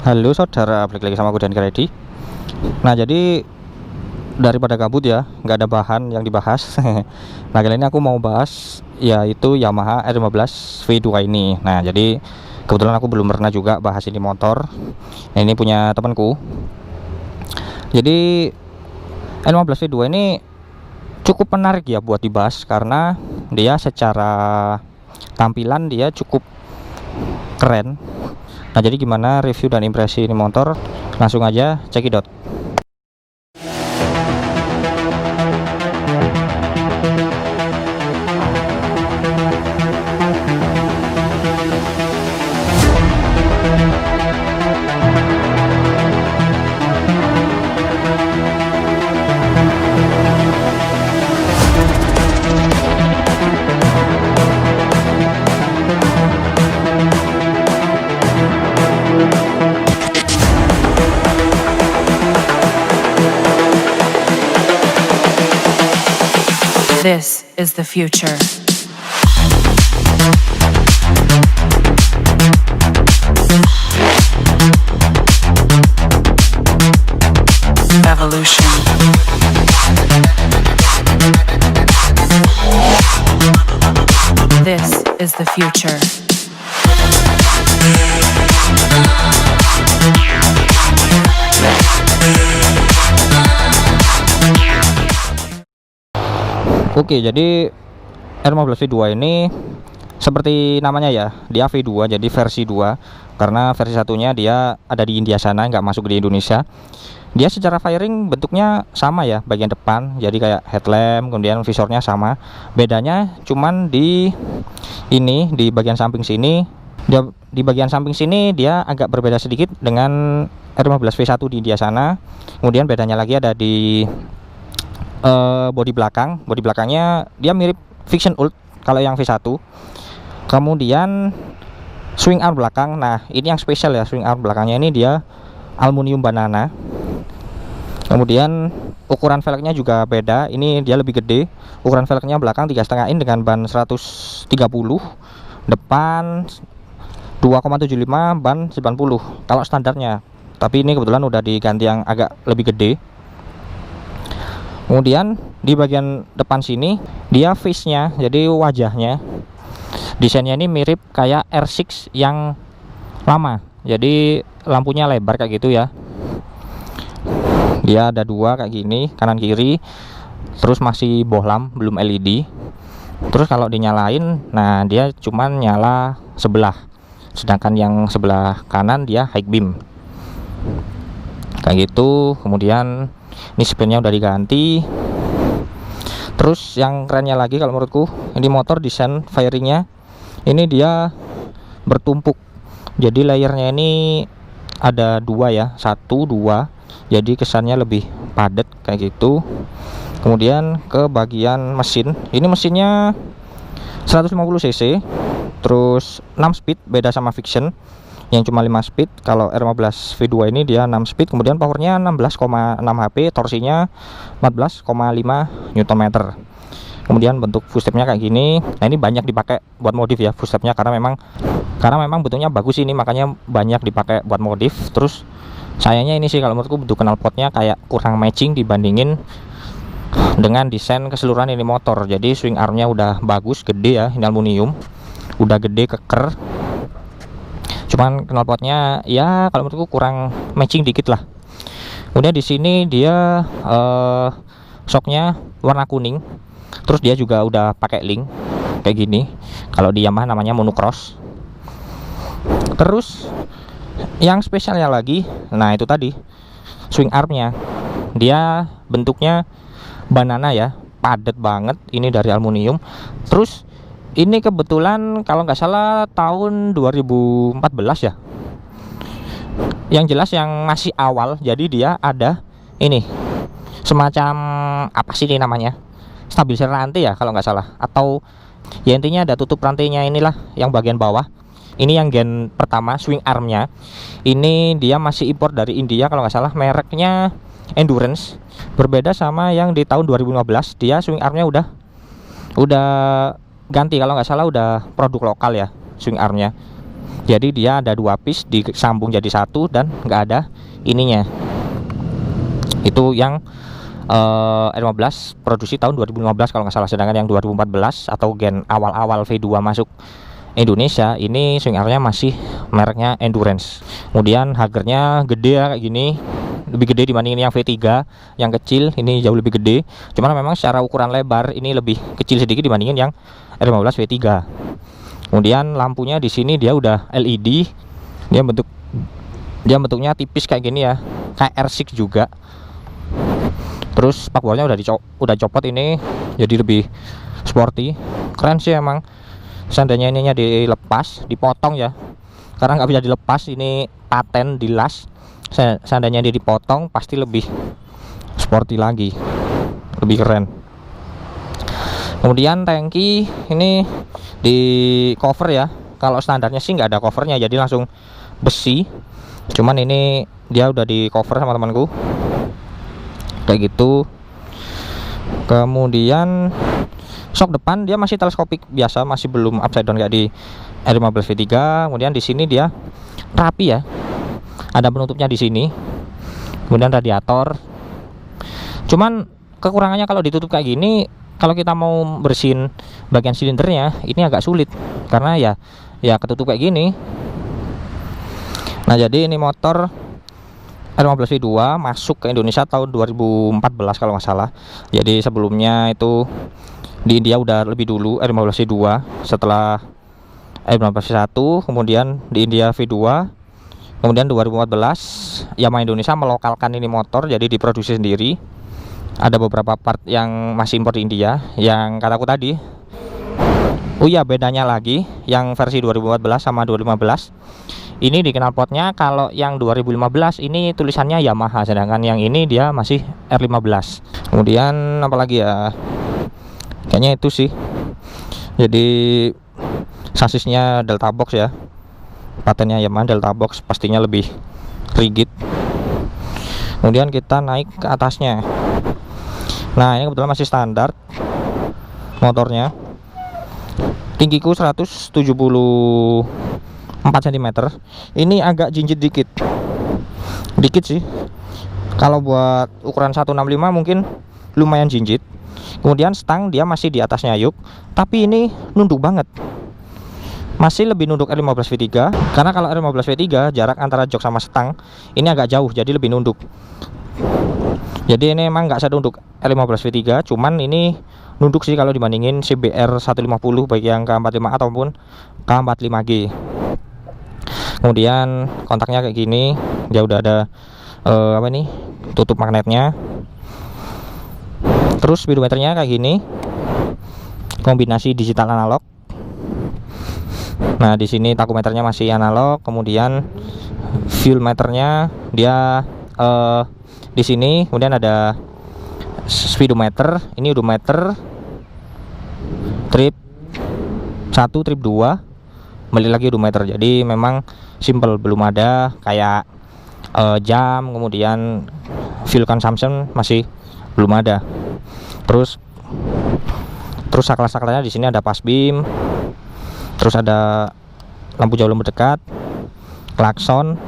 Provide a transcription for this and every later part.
Halo saudara, balik lagi sama aku dan Kredi. Nah, jadi daripada kabut ya, nggak ada bahan yang dibahas. Nah, kali ini aku mau bahas yaitu Yamaha R15 V2 ini. Nah, jadi kebetulan aku belum pernah juga bahas ini motor. Nah, ini punya temanku. Jadi R15 V2 ini cukup menarik ya buat dibahas karena dia secara tampilan dia cukup keren. Nah, jadi gimana review dan impresi ini motor? Langsung aja cekidot. This is the future. Evolution. This is the future. Oke, jadi R15 V2 ini seperti namanya ya, dia V2 jadi versi 2 karena versi satunya dia ada di India sana, nggak masuk di Indonesia. Dia secara firing bentuknya sama ya, bagian depan jadi kayak headlamp, kemudian visornya sama. Bedanya cuman di ini, di bagian samping sini. Di bagian samping sini dia agak berbeda sedikit dengan R15 V1 di India sana. Kemudian bedanya lagi ada di bodi belakangnya dia mirip Vision Ult kalau yang V1. Kemudian swing arm belakang, nah ini yang spesial ya, swing arm belakangnya ini dia aluminium banana. Kemudian ukuran velgnya juga beda, ini dia lebih gede. Ukuran velgnya belakang 3,5 in dengan ban 130, depan 2,75, ban 90 kalau standarnya, tapi ini kebetulan udah diganti yang agak lebih gede. Kemudian di bagian depan sini dia face-nya, jadi wajahnya desainnya ini mirip kayak R6 yang lama, jadi lampunya lebar kayak gitu ya. Dia ada dua kayak gini, kanan kiri, terus masih bohlam, belum LED. Terus kalau dinyalain, nah dia cuman nyala sebelah, sedangkan yang sebelah kanan dia high beam kayak gitu. Kemudian ini spinnya udah diganti. Terus yang kerennya lagi kalau menurutku, ini motor desain firingnya ini dia bertumpuk, jadi layernya ini ada dua ya, 1, 2, jadi kesannya lebih padat kayak gitu. Kemudian ke bagian mesin, ini mesinnya 150 cc, terus 6 speed, beda sama Vision yang cuma 5 speed. Kalau R15 V2 ini dia 6 speed, kemudian powernya 16,6 HP, torsinya 14,5 Nm. Kemudian bentuk footstepnya kayak gini. Nah, ini banyak dipakai buat modif ya footstepnya, karena memang bentuknya bagus ini, makanya banyak dipakai buat modif. Terus sayangnya ini sih kalau menurutku bentuk knalpotnya kayak kurang matching dibandingin dengan desain keseluruhan ini motor. Jadi swing armnya udah bagus, gede ya, ini aluminium, udah gede, keker. Cuman knalpotnya ya kalau menurutku kurang matching dikit lah. Kemudian di sini dia shocknya warna kuning, terus dia juga udah pakai link kayak gini. Kalau di Yamaha namanya monocross. Terus yang spesialnya lagi, nah itu tadi swing armnya, dia bentuknya banana ya, padat banget, ini dari aluminium. Terus ini kebetulan kalau nggak salah tahun 2014 ya, yang jelas yang masih awal. Jadi dia ada ini semacam apa sih ini namanya, stabilizer rantai ya kalau nggak salah, atau ya intinya ada tutup rantainya inilah yang bagian bawah. Ini yang gen pertama swing armnya, ini dia masih impor dari India kalau nggak salah, mereknya Endurance. Berbeda sama yang di tahun 2015, dia swing armnya udah ganti kalau nggak salah, udah produk lokal ya swing armnya. Jadi dia ada 2 piece disambung jadi satu dan nggak ada ininya. Itu yang R15 produksi tahun 2015 kalau nggak salah. Sedangkan yang 2014 atau gen awal-awal V2 masuk Indonesia ini swing armnya masih mereknya Endurance. Kemudian hagernya gede ya, kayak gini, lebih gede dibandingin yang V3 yang kecil. Ini jauh lebih gede, cuman memang secara ukuran lebar ini lebih kecil sedikit dibandingin yang R15 V3. Kemudian lampunya di sini dia udah LED, dia bentuknya tipis kayak gini ya, kayak R6 juga. Terus spakbornya udah copot ini, jadi lebih sporty, keren sih emang. Seandainya ininya dilepas, dipotong ya, karena nggak bisa dilepas, ini paten di las. Seandainya dia dipotong pasti lebih sporty lagi, lebih keren. Kemudian tangki ini di cover ya, kalau standarnya sih nggak ada covernya, jadi langsung besi. Cuman ini dia udah di cover sama temanku kayak gitu. Kemudian shock depan dia masih teleskopik biasa, masih belum upside down kayak di R15 V3. Kemudian di sini dia rapi ya, ada penutupnya di sini. Kemudian radiator, cuman kekurangannya kalau ditutup kayak gini, kalau kita mau bersihin bagian silindernya ini agak sulit karena ya ketutup kayak gini. Nah, jadi ini motor R15 V2 masuk ke Indonesia tahun 2014 kalau nggak salah. Jadi sebelumnya itu di India udah lebih dulu R15 V2, setelah R15 V1, kemudian di India V2. Kemudian 2014 Yamaha Indonesia melokalkan ini motor, jadi diproduksi sendiri. Ada beberapa part yang masih impor di India, yang kataku tadi. Oh iya, bedanya lagi yang versi 2014 sama 2015. Ini di knalpotnya kalau yang 2015 ini tulisannya Yamaha, sedangkan yang ini dia masih R15. Kemudian apalagi ya, kayaknya itu sih. Jadi sasisnya Delta Box ya, patennya Yamaha Delta Box, pastinya lebih rigid. Kemudian kita naik ke atasnya. Nah, ini kebetulan masih standar motornya. Tinggiku 174 cm. Ini agak jinjit dikit sih. Kalau buat ukuran 165 mungkin lumayan jinjit. Kemudian stang dia masih di atasnya yuk, tapi ini nunduk banget. Masih lebih nunduk R15 V3, karena kalau R15 V3 jarak antara jok sama stang ini agak jauh, jadi lebih nunduk. Jadi ini emang nggak senunduk R15 V3, cuman ini nunduk sih kalau dibandingin CBR 150 baik yang K45 ataupun K45G. Kemudian kontaknya kayak gini, dia udah ada apa nih, tutup magnetnya. Terus speedometernya kayak gini, kombinasi digital analog. Nah, di sini takometernya masih analog. Kemudian fuel meternya dia di sini. Kemudian ada speedometer, ini odometer, trip 1, trip 2, balik lagi odometer. Jadi memang simple, belum ada kayak jam, kemudian fuel consumption masih belum ada. Terus saklar-saklarnya di sini ada pas beam, terus ada lampu jauh mendekat, klakson,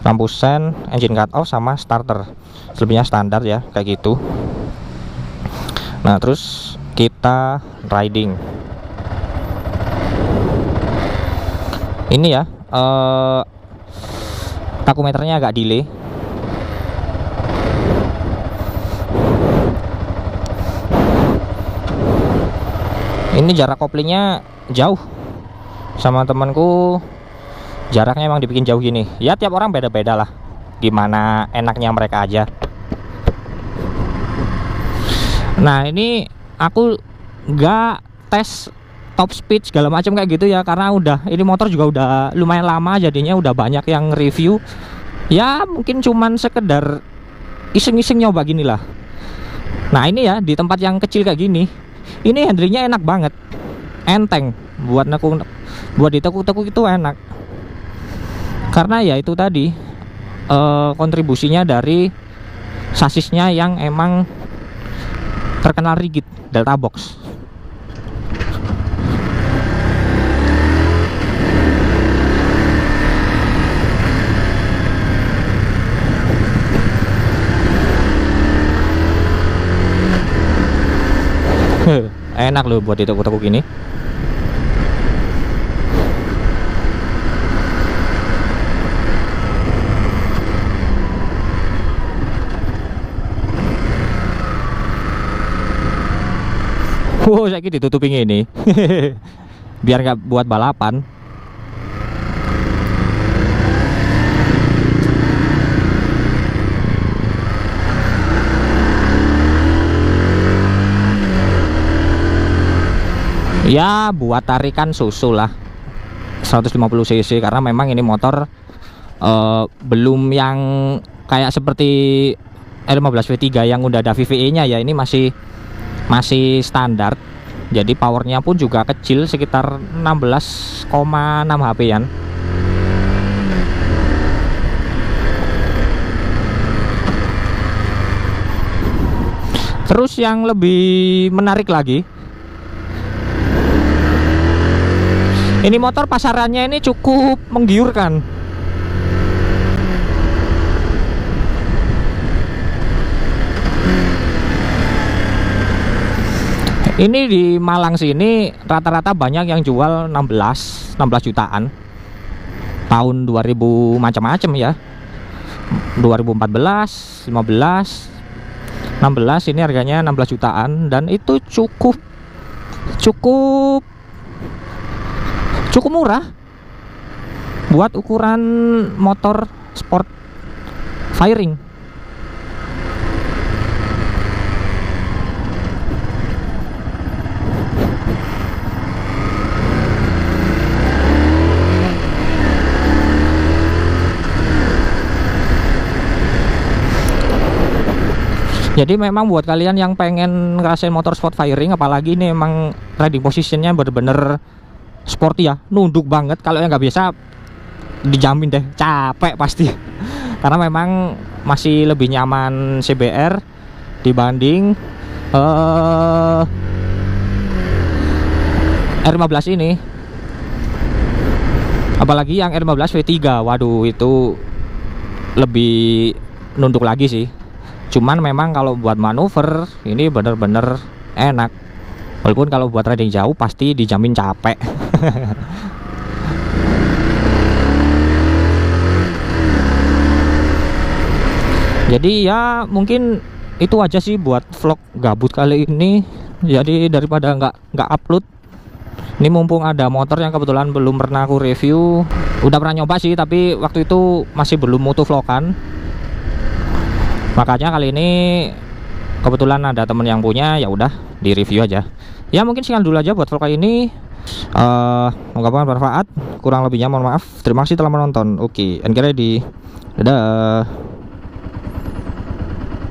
lampu sen, engine cut off sama starter. Selebihnya standar ya kayak gitu. Nah, terus kita riding. Ini ya takometernya agak delay. Ini jarak koplingnya jauh. Sama temanku jaraknya emang dibikin jauh gini. Ya tiap orang beda-beda lah, gimana enaknya mereka aja. Nah, ini aku nggak tes top speed segala macam kayak gitu ya, karena ini motor juga udah lumayan lama, jadinya udah banyak yang review. Ya mungkin cuman sekedar iseng-iseng nyoba gini lah. Nah, ini ya di tempat yang kecil kayak gini, ini handlingnya enak banget, enteng buat ditekuk-tekuk itu enak. Karena ya itu tadi kontribusinya dari sasisnya yang emang terkenal rigid, Delta Box. enak loh buat ditekuk-tekuk gini. Wow, saya ditutupin ini. Biar nggak buat balapan. Ya buat tarikan susu lah 150 cc, karena memang ini motor belum yang kayak seperti R15 V3 yang udah ada VVE nya ya. Ini masih standar, jadi powernya pun juga kecil, sekitar 16,6 HP-an. Terus yang lebih menarik lagi, ini motor pasarannya ini cukup menggiurkan. Ini di Malang sini rata-rata banyak yang jual 16 jutaan. Tahun 2000 macam-macam ya. 2014, 15, 16 ini harganya 16 jutaan, dan itu cukup murah buat ukuran motor sport firing. Jadi memang buat kalian yang pengen ngerasain motor sport firing, apalagi ini emang riding positionnya bener-bener sporty ya, nunduk banget. Kalau yang nggak biasa dijamin deh capek pasti. Karena memang masih lebih nyaman CBR dibanding R15 ini. Apalagi yang R15 V3, waduh itu lebih nunduk lagi sih. Cuman memang kalau buat manuver ini bener-bener enak. Walaupun kalau buat riding jauh pasti dijamin capek. Jadi ya mungkin itu aja sih buat vlog gabut kali ini. Jadi daripada nggak upload, ini mumpung ada motor yang kebetulan belum pernah aku review. Udah pernah nyoba sih, tapi waktu itu masih belum mutu vlogan. Makanya kali ini kebetulan ada temen yang punya, ya udah di review aja. Ya mungkin sekian dulu aja buat vlog kali ini. Semoga bermanfaat. Kurang lebihnya mohon maaf. Terima kasih telah menonton. Oke, and get ready. Dadah.